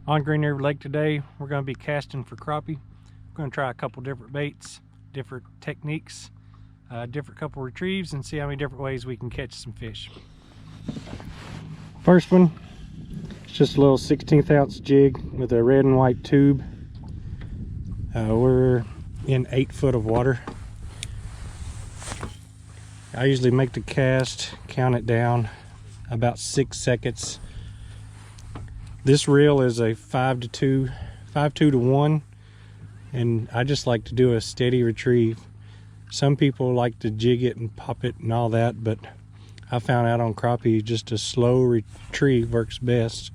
On Green River Lake today, we're going to be casting for crappie. We're going to try a couple different baits, different techniques, different couple retrieves, and see how many different ways we can catch some fish. First one, it's just a little 1/16 ounce jig with a red and white tube. We're in 8 foot of water. I usually make the cast, count it down about 6 seconds. This reel is a 5 to 1, and I just like to do a steady retrieve. Some people like to jig it and pop it and all that, but I found out on crappie just a slow retrieve works best.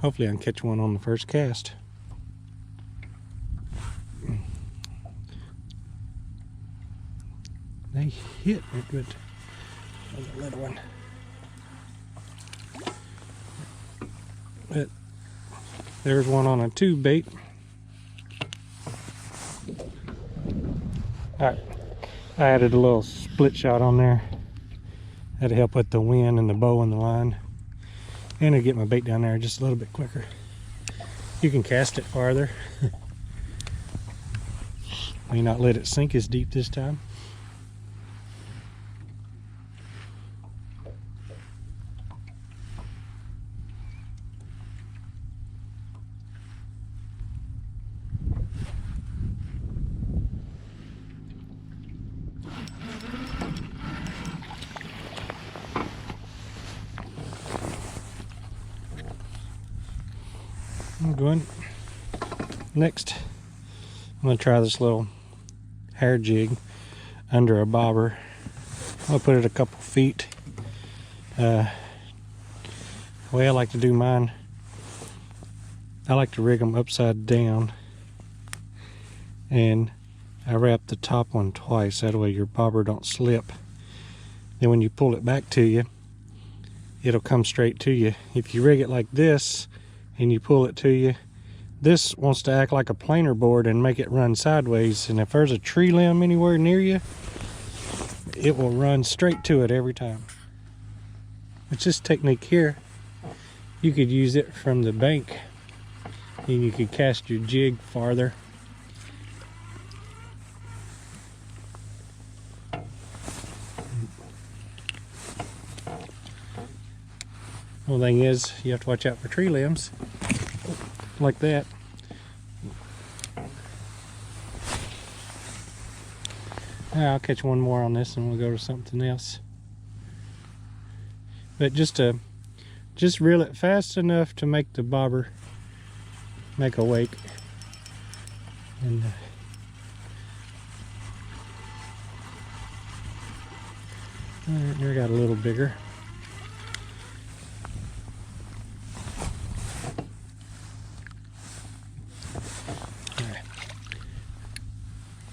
Hopefully I can catch one on the first cast. They hit it, but a little one. But there's one on a tube bait. Alright, I added a little split shot on there. That'll help with the wind and the bow and the line. And it'll get my bait down there just a little bit quicker. You can cast it farther. May not let it sink as deep this time. I'm going. Next, I'm going to try this little hair jig under a bobber. I'll put it a couple feet. The way I like to do mine, I like to rig them upside down, and I wrap the top one twice. That way your bobber don't slip. Then when you pull it back to you, it'll come straight to you. If you rig it like this and you pull it to you, this wants to act like a planer board and make it run sideways, and if there's a tree limb anywhere near you, it will run straight to it every time. It's this technique here. You could use it from the bank and you could cast your jig farther. One thing is, you have to watch out for tree limbs, like that. I'll catch one more on this and we'll go to something else. But just reel it fast enough to make the bobber make a wake. And alright, there got a little bigger.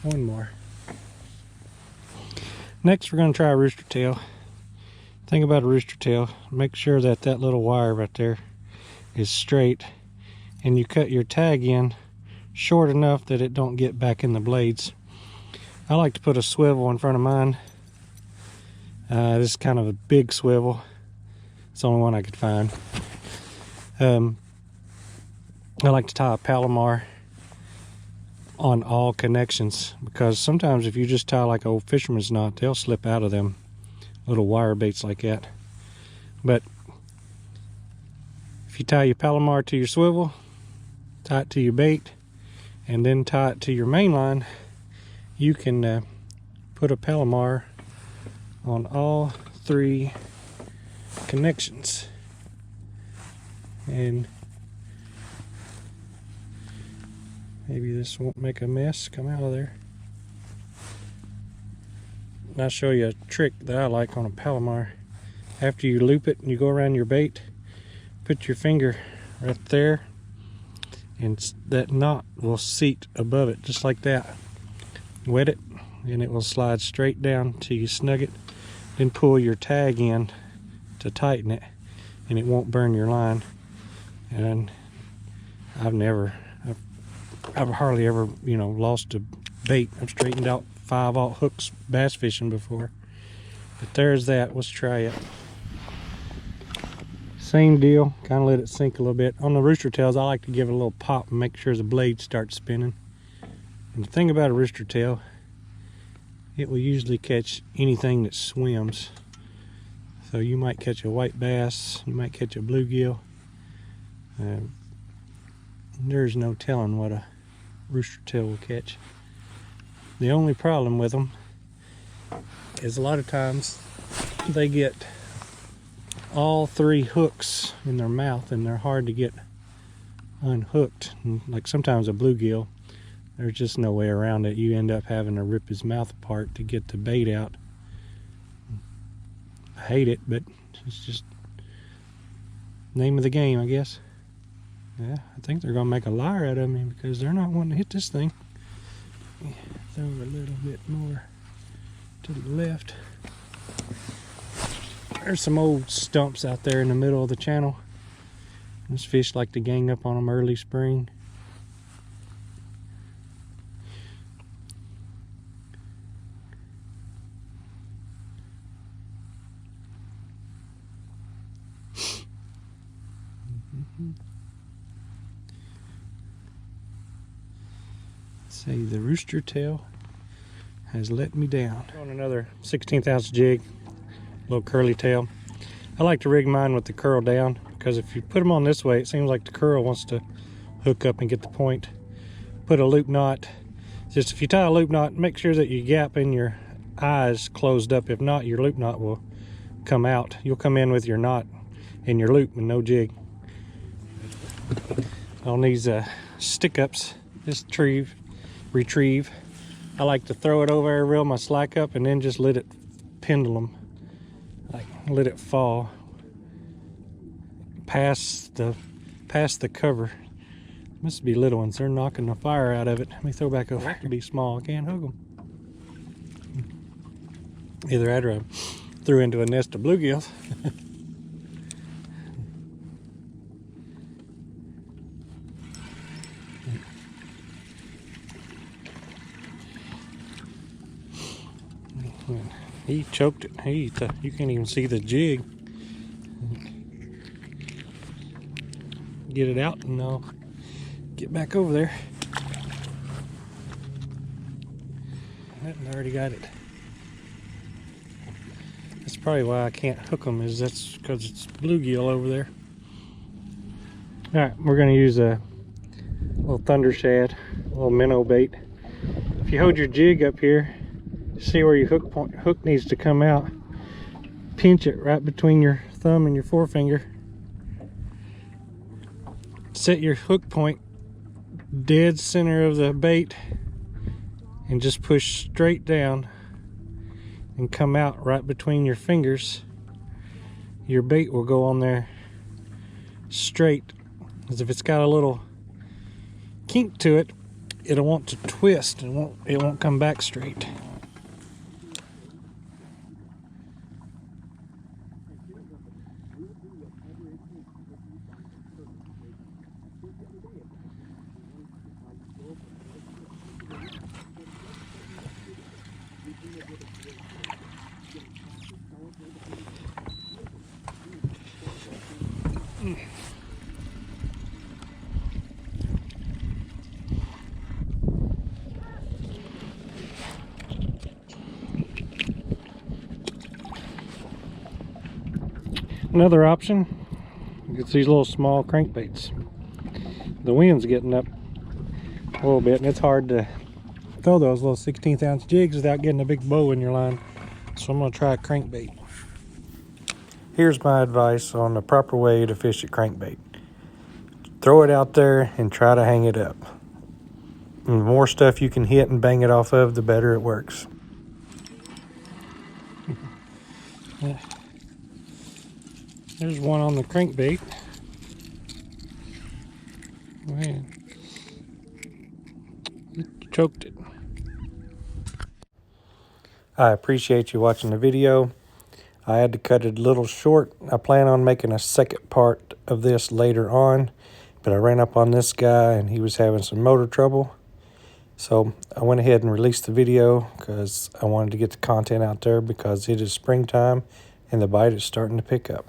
One more. Next, we're going to try a rooster tail. Thing about a rooster tail, make sure that that little wire right there is straight, and you cut your tag in short enough that it don't get back in the blades. I like to put a swivel in front of mine. This is kind of a big swivel. It's the only one I could find. I like to tie a Palomar on all connections, because sometimes if you just tie like an old fisherman's knot, they'll slip out of them little wire baits like that. But if you tie your Palomar to your swivel, tie it to your bait, and then tie it to your main line, you can put a Palomar on all 3 connections. And maybe this won't make a mess come out of there. And I'll show you a trick that I like on a Palomar. After you loop it and you go around your bait, put your finger right there, and that knot will seat above it just like that. Wet it and it will slide straight down till you snug it. Then pull your tag in to tighten it, and it won't burn your line. And I've hardly ever, lost a bait. I've straightened out 5/0 hooks bass fishing before. But there's that. Let's try it. Same deal, kind of let it sink a little bit. On the Rooster Tails, I like to give it a little pop and make sure the blade starts spinning. And the thing about a Rooster Tail, it will usually catch anything that swims. So you might catch a white bass, you might catch a bluegill. There's no telling what a Rooster Tail will catch. The only problem with them is a lot of times they get all three hooks in their mouth and they're hard to get unhooked. And like sometimes a bluegill, there's just no way around it. You end up having to rip his mouth apart to get the bait out. I hate it, but it's just name of the game, I guess. Yeah, I think they're gonna make a liar out of me because they're not wanting to hit this thing. Throw a little bit more to the left. There's some old stumps out there in the middle of the channel. This fish like to gang up on them early spring. See, the Rooster Tail has let me down. On another 1/16 ounce jig, little curly tail. I like to rig mine with the curl down because if you put them on this way, it seems like the curl wants to hook up and get the point. Put a loop knot. Just if you tie a loop knot, make sure that your gap in your eyes closed up. If not, your loop knot will come out. You'll come in with your knot in your loop and no jig. On these stick-ups, this retrieve, I like to throw it over there, reel my slack up, and then just let it pendulum, like let it fall past the cover. Must be little ones. They're knocking the fire out of it. Let me throw back over. To be small, I can't hook them. Either that or I threw into a nest of bluegills. He choked it. You can't even see the jig. Get it out and I'll get back over there. I already got it. That's probably why I can't hook them, that's because it's bluegill over there. Alright, we're going to use a little thunder shad, a little minnow bait. If you hold your jig up here, see where your hook needs to come out. Pinch it right between your thumb and your forefinger. Set your hook point dead center of the bait and just push straight down and come out right between your fingers. Your bait will go on there straight. As if it's got a little kink to it, it'll want to twist and it won't come back straight. Another option, it's these little small crankbaits. The wind's getting up a little bit and it's hard to throw those little 1/16 ounce jigs without getting a big bow in your line. So I'm going to try a crankbait. Here's my advice on the proper way to fish a crankbait. Throw it out there and try to hang it up. And the more stuff you can hit and bang it off of, the better it works. There's one on the crankbait. Man, it choked it. I appreciate you watching the video. I had to cut it a little short. I plan on making a second part of this later on, but I ran up on this guy and he was having some motor trouble. So I went ahead and released the video because I wanted to get the content out there because it is springtime and the bite is starting to pick up.